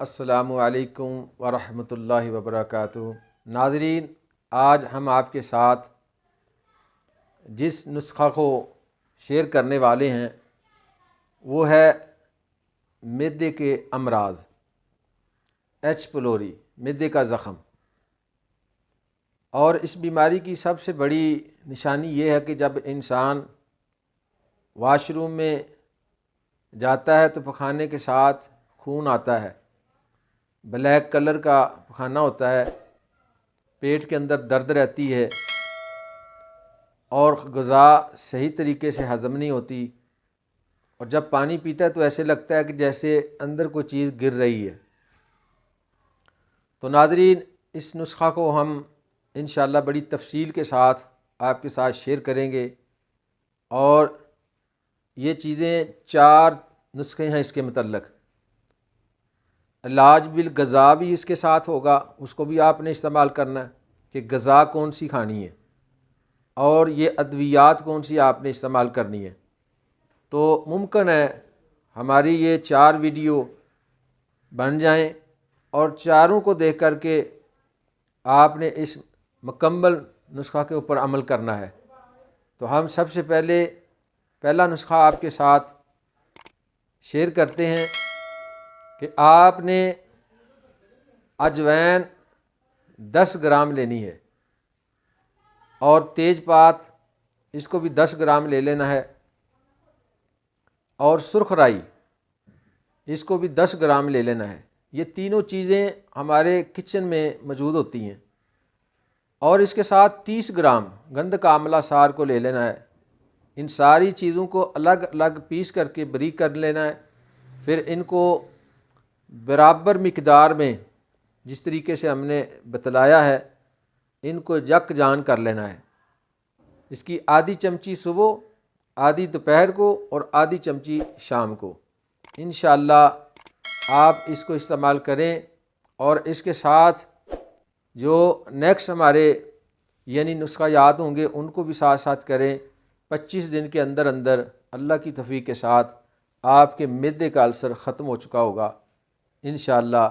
السلام علیکم ورحمۃ اللہ وبرکاتہ۔ ناظرین، آج ہم آپ کے ساتھ جس نسخہ کو شیئر کرنے والے ہیں وہ ہے معدے کے امراض، ایچ پیلوری، معدے کا زخم۔ اور اس بیماری کی سب سے بڑی نشانی یہ ہے کہ جب انسان واش روم میں جاتا ہے تو پخانے کے ساتھ خون آتا ہے، بلیک کلر کا پخانہ ہوتا ہے، پیٹ کے اندر درد رہتی ہے اور غذا صحیح طریقے سے ہضم نہیں ہوتی، اور جب پانی پیتا ہے تو ایسے لگتا ہے کہ جیسے اندر کوئی چیز گر رہی ہے۔ تو ناظرین، اس نسخہ کو ہم انشاءاللہ بڑی تفصیل کے ساتھ آپ کے ساتھ شیئر کریں گے، اور یہ چیزیں 4 نسخے ہیں اس کے متعلق۔ علاج بالغذا بھی اس کے ساتھ ہوگا، اس کو بھی آپ نے استعمال کرنا ہے کہ غذا کون سی کھانی ہے، اور یہ ادویات کون سی آپ نے استعمال کرنی ہے۔ تو ممکن ہے ہماری یہ 4 ویڈیو بن جائیں اور چاروں کو دیکھ کر کے آپ نے اس مکمل نسخہ کے اوپر عمل کرنا ہے۔ تو ہم سب سے پہلا نسخہ آپ کے ساتھ شیئر کرتے ہیں کہ آپ نے اجوائن 10 گرام لینی ہے، اور تیز پات اس کو بھی 10 گرام لے لینا ہے، اور سرخ رائی اس کو بھی 10 گرام لے لینا ہے۔ یہ تینوں چیزیں ہمارے کچن میں موجود ہوتی ہیں، اور اس کے ساتھ 30 گرام گند کا آملہ سار کو لے لینا ہے۔ ان ساری چیزوں کو الگ الگ پیس کر کے باریک کر لینا ہے، پھر ان کو برابر مقدار میں جس طریقے سے ہم نے بتلایا ہے ان کو یک جان کر لینا ہے۔ اس کی آدھی چمچی صبح، آدھی دوپہر کو اور آدھی چمچی شام کو انشاءاللہ آپ اس کو استعمال کریں، اور اس کے ساتھ جو نیکسٹ ہمارے یعنی نسخہ یاد ہوں گے ان کو بھی ساتھ ساتھ کریں۔ 25 دن کے اندر اندر اللہ کی توفیق کے ساتھ آپ کے معدے کا السر ختم ہو چکا ہوگا انشاءاللہ۔